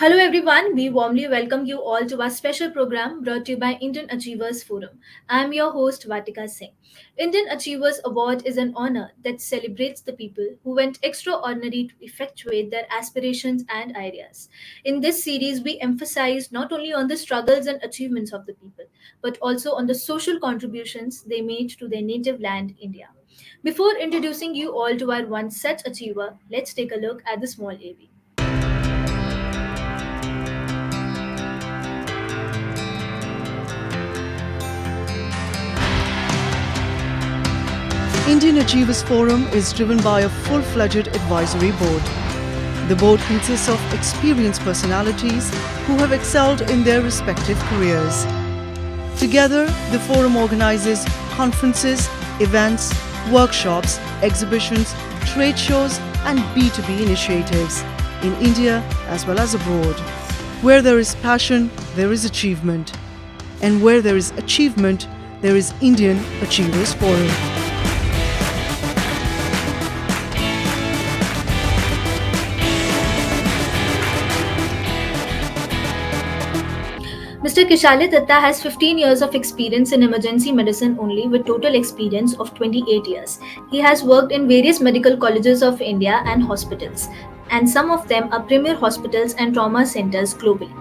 Hello everyone, we warmly welcome you all to our special program brought to you by Indian Achievers Forum. I am your host Vatika Singh. Indian Achievers Award is an honor that celebrates the people who went extraordinary to effectuate their aspirations and ideas. In this series, we emphasize not only on the struggles and achievements of the people, but also on the social contributions they made to their native land, India. Before introducing you all to our one such achiever, let's take a look at the small AV. Indian Achievers Forum is driven by a full-fledged advisory board. The board consists of experienced personalities who have excelled in their respective careers. Together, the forum organizes conferences, events, workshops, exhibitions, trade shows, and B2B initiatives in India as well as abroad. Where there is passion, there is achievement. And where there is achievement, there is Indian Achievers Forum. Mr. Kishalay Datta has 15 years of experience in emergency medicine only with total experience of 28 years. He has worked in various medical colleges of India and hospitals, and some of them are premier hospitals and trauma centers globally.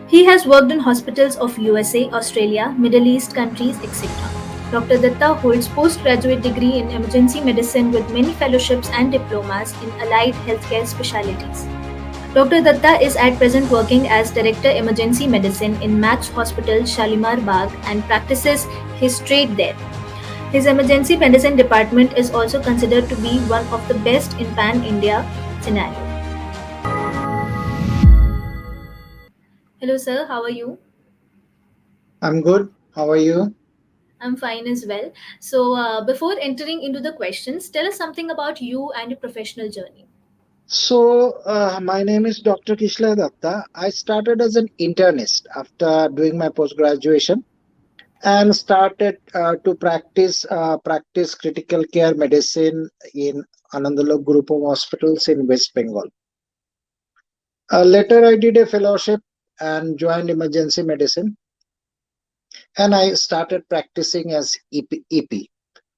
He has worked in hospitals of USA, Australia, Middle East countries, etc. Dr. Datta holds postgraduate degree in emergency medicine with many fellowships and diplomas in allied healthcare specialties. Dr. Datta is at present working as Director Emergency Medicine in Max Hospital, Shalimar Bagh and practices his trade there. His emergency medicine department is also considered to be one of the best in pan-India scenario. Hello sir, how are you? I'm good. How are you? I'm fine as well. So before entering into the questions, tell us something about you and your professional journey. My name is Dr. Kishalay Datta. I started as an internist after doing my post graduation and started to practice critical care medicine in Anandalok Group of Hospitals in West Bengal. Later, I did a fellowship and joined emergency medicine, and I started practicing as EP.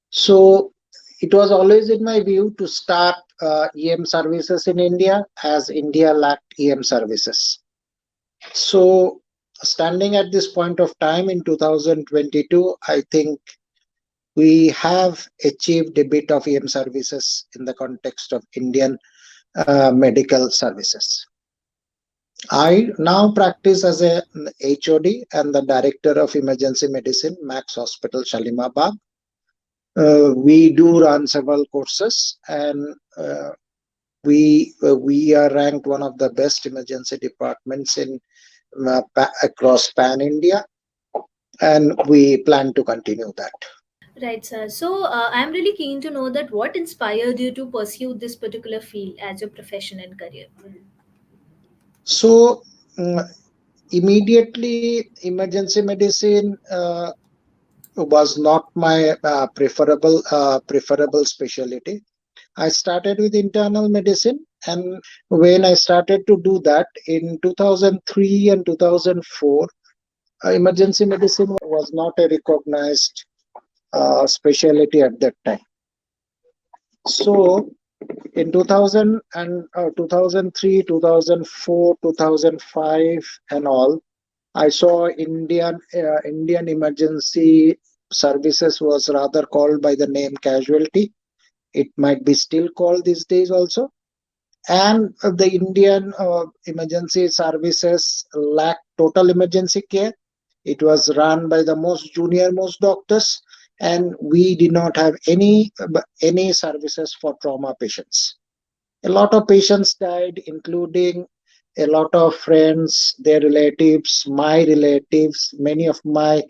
So it was always in my view to start EM services in India as India lacked EM services. So standing at this point of time in 2022, I think we have achieved a bit of EM services in the context of Indian medical services. I now practice as a HOD and the Director of Emergency Medicine, Max Hospital, Shalimar Bagh. We do run several courses, and we are ranked one of the best emergency departments in across pan India, and we plan to continue that. Right, sir. So I'm really keen to know that what inspired you to pursue this particular field as your profession and career. So immediately, emergency medicine was not my preferable specialty. I started with internal medicine, and when I started to do that in 2003 and 2004, emergency medicine was not a recognized specialty at that time. So in 2000 and 2003, 2004, 2005, and all, I saw Indian emergency services was rather called by the name casualty. It might be still called these days also. And the Indian emergency services lacked total emergency care. It was run by the most junior most doctors, and we did not have any services for trauma patients. A lot of patients died, including a lot of friends, their relatives, my relatives, many of my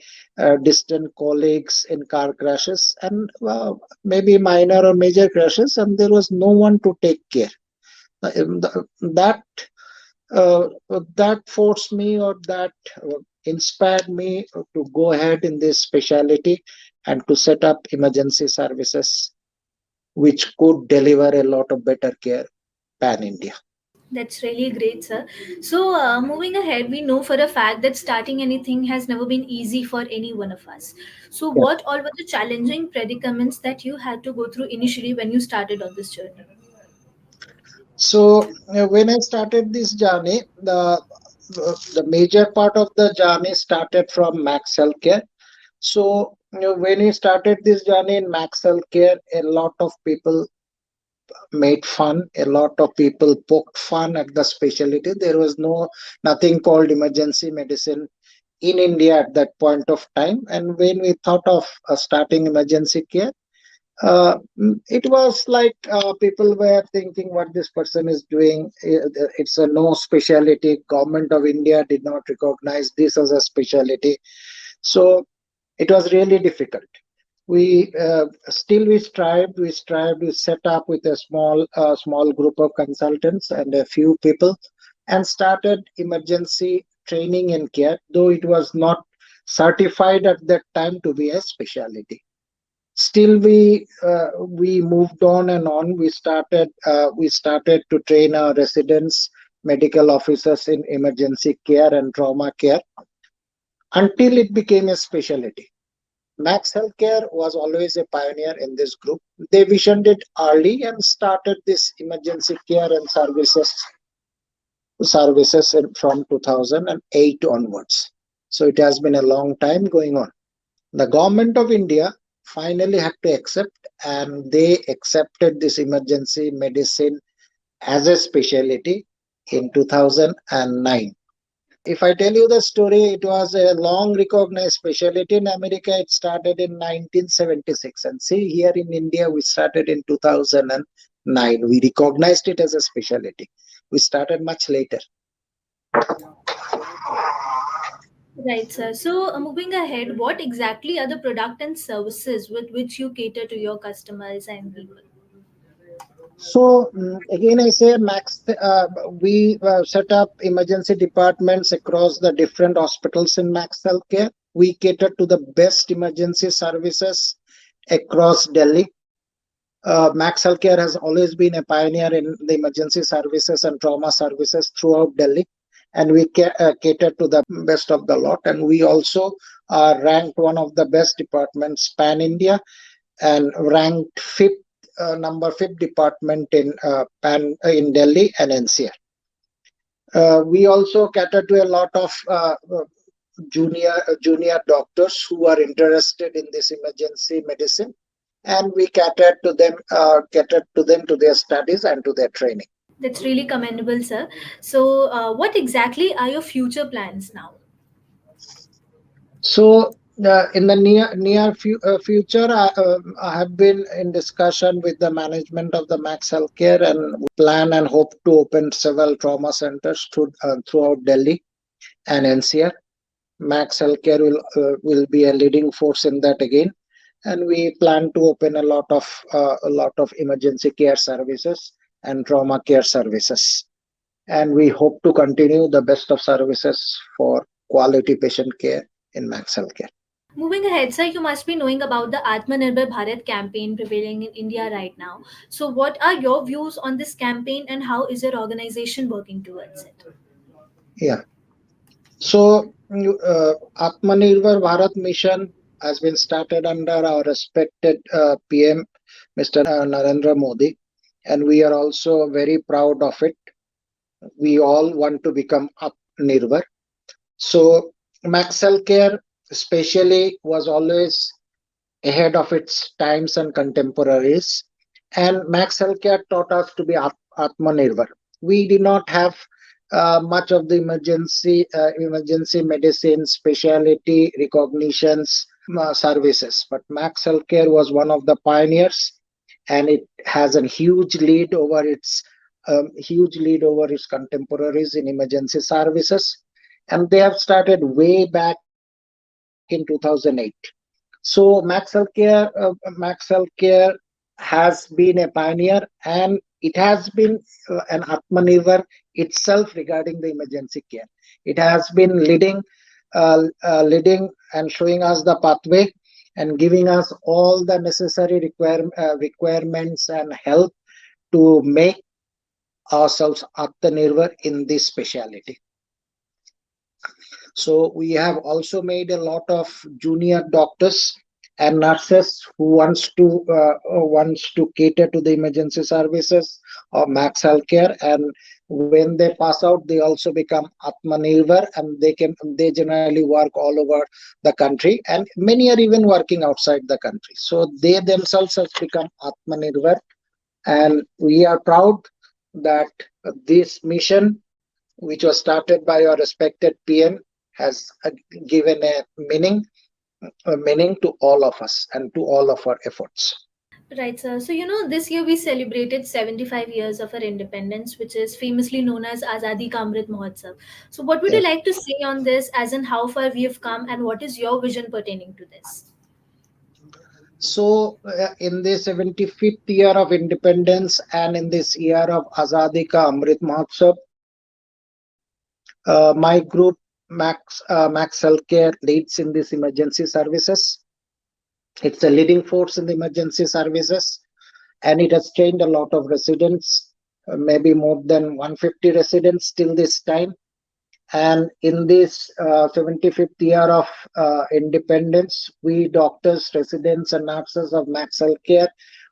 distant colleagues in car crashes, and maybe minor or major crashes, and there was no one to take care. That that forced me, or that inspired me to go ahead in this specialty and to set up emergency services which could deliver a lot of better care pan India. That's really great, sir. So, moving ahead, we know for a fact that starting anything has never been easy for any one of us. So, Yeah. what all were the challenging predicaments that you had to go through initially when you started on this journey? So when I started this journey, the major part of the journey started from Max Healthcare. So when we started this journey in Max Healthcare, a lot of people made fun. A lot of people poked fun at the specialty. There was nothing called emergency medicine in India at that point of time. And when we thought of starting emergency care, it was like people were thinking what this person is doing. It's a no specialty. Government of India did not recognize this as a specialty. So it was really difficult. We set up with a small group of consultants and a few people, and started emergency training in care, though it was not certified at that time to be a specialty. Still, we moved on and on. We started to train our residents, medical officers in emergency care and trauma care, until it became a specialty. Max Healthcare was always a pioneer in this group. They visioned it early and started this emergency care and from 2008 onwards. So it has been a long time going on. The government of India finally had to accept, and they accepted this emergency medicine as a specialty in 2009. If I tell you the story, it was a long recognized specialty in America. It started in 1976. And see, here in India, we started in 2009. We recognized it as a specialty. We started much later. Right, sir. So, moving ahead, what exactly are the product and services with which you cater to your customers and people? So again, I say we set up emergency departments across the different hospitals in Max Healthcare. We cater to the best emergency services across Delhi. Max Healthcare has always been a pioneer in the emergency services and trauma services throughout Delhi, and we cater to the best of the lot. And we also are ranked one of the best departments pan India, and ranked number fifth department in Delhi and NCR. We also cater to a lot of junior doctors who are interested in this emergency medicine, and we cater to them to their studies and to their training. That's really commendable, sir. So, what exactly are your future plans now? So in the future, I have been in discussion with the management of the Max Healthcare, and we plan and hope to open several trauma centers throughout Delhi and NCR. Max Healthcare will be a leading force in that again, and we plan to open a lot of emergency care services and trauma care services, and we hope to continue the best of services for quality patient care in Max Healthcare. Moving ahead, sir, you must be knowing about the Atmanirbhar Bharat campaign prevailing in India right now. So, what are your views on this campaign and how is your organization working towards it? Yeah. So, Atmanirbhar Bharat mission has been started under our respected PM, Mr. Narendra Modi, and we are also very proud of it. We all want to become Atmanirbhar. So, Max Healthcare, especially, was always ahead of its times and contemporaries. And Max Healthcare taught us to be Atmanirbhar. We did not have much of the emergency medicine specialty recognitions services, but Max Healthcare was one of the pioneers, and it has a huge lead over its contemporaries in emergency services, and they have started way back in 2008. So Max Healthcare has been a pioneer, and it has been an Atmanirbhar itself regarding the emergency care. It has been leading and showing us the pathway and giving us all the necessary requirements and help to make ourselves Atmanirbhar in this specialty. So we have also made a lot of junior doctors and nurses who wants to cater to the emergency services or Max Healthcare, and when they pass out, they also become Atmanirbhar, and they generally work all over the country, and many are even working outside the country. So they themselves have become Atmanirbhar, and we are proud that this mission, which was started by our respected PM, has given a meaning to all of us and to all of our efforts. Right, sir. So, this year we celebrated 75 years of our independence, which is famously known as Azadi Ka Amrit Mahotsav. So, what would Yeah. you like to say on this, as in how far we have come, and what is your vision pertaining to this? So, in the 75th year of independence and in this year of Azadi Ka Amrit Mahotsav, my group Max Healthcare leads in this emergency services. It's a leading force in the emergency services, and it has trained a lot of residents, maybe more than 150 residents till this time. And in this 75th year of independence, we doctors, residents, and nurses of Max Healthcare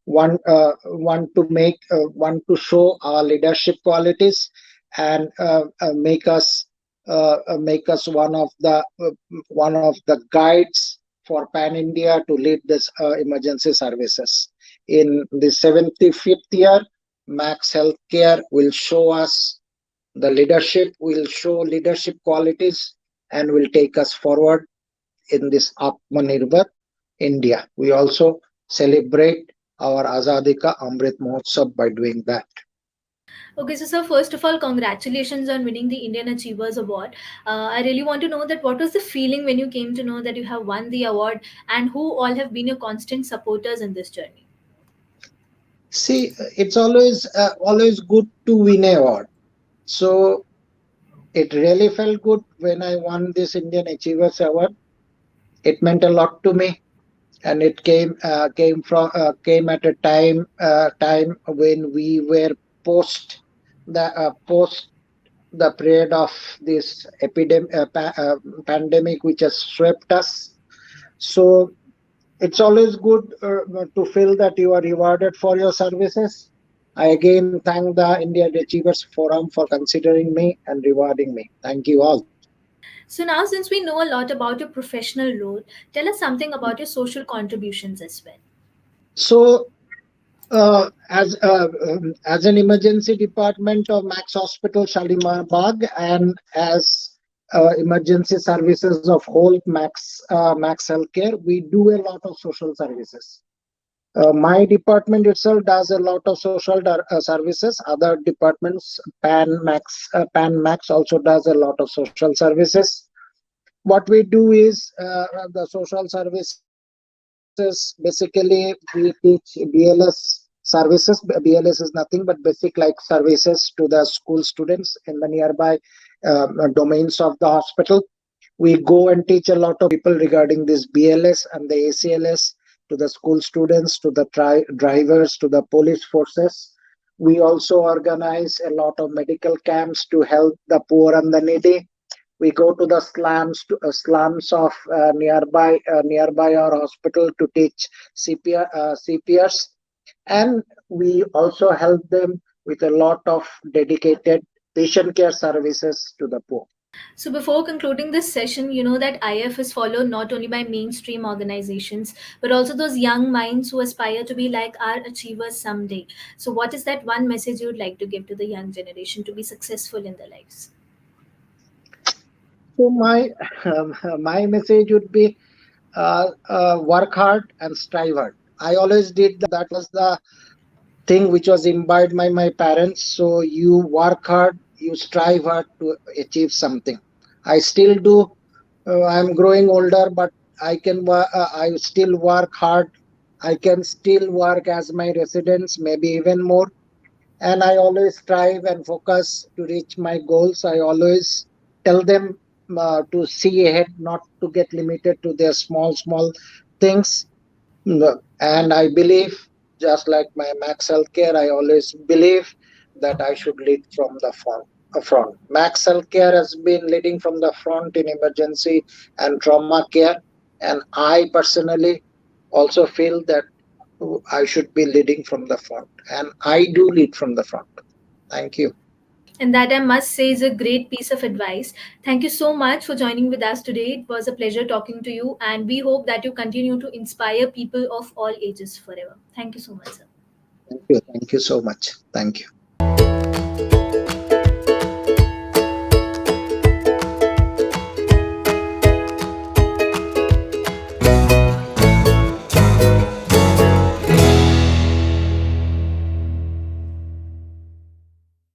want to show our leadership qualities and make us one of the guides for Pan India to lead this emergency services. In the 75th year, Max Healthcare will show us the leadership, will show leadership qualities, and will take us forward in this Atmanirbhar India. We also celebrate our Azadi Ka Amrit Mahotsav by doing that. Okay, so sir, first of all, congratulations on winning the Indian Achievers Award. I really want to know that what was the feeling when you came to know that you have won the award, and who all have been your constant supporters in this journey. See, it's always good to win an award. So it really felt good when I won this Indian Achievers Award. It meant a lot to me, and it came at a time when we were post the period of this pandemic which has swept us. So it's always good to feel that you are rewarded for your services. I again thank the Indian Achievers Forum for considering me and rewarding me. Thank you all. So now, since we know a lot about your professional role, tell us something about your social contributions as well. So, as an emergency department of Max Hospital Shalimar Bagh, and as emergency services of whole Max Healthcare, we do a lot of social services. My department itself does a lot of social services. Other departments, Pan Max also does a lot of social services. What we do is the social services. Basically, we teach BLS services. BLS is nothing but basic like services to the school students in the nearby domains of the hospital. We go and teach a lot of people regarding this BLS and the ACLS to the school students, to the drivers, to the police forces. We also organize a lot of medical camps to help the poor and the needy. We go to the slums of nearby our hospital to teach CPRs, and we also help them with a lot of dedicated patient care services to the poor. So before concluding this session, you know that IF is followed not only by mainstream organizations, but also those young minds who aspire to be like our achievers someday. So what is that one message you would like to give to the young generation to be successful in their lives? So my message would be work hard and strive hard. I always did that. Was the thing which was imbibed by my parents. So you work hard, you strive hard to achieve something. I still do. I'm growing older, but I still work hard. I can still work as my residents, maybe even more. And I always strive and focus to reach my goals. I always tell them to see ahead, not to get limited to their small things. And I believe, just like my Max Healthcare, I always believe that I should lead from the front. Max Healthcare has been leading from the front in emergency and trauma care, and I personally also feel that I should be leading from the front, and I do lead from the front. Thank you. And that, I must say, is a great piece of advice. Thank you so much for joining with us today. It was a pleasure talking to you, and we hope that you continue to inspire people of all ages forever. Thank you so much, sir. Thank you. Thank you so much. Thank you.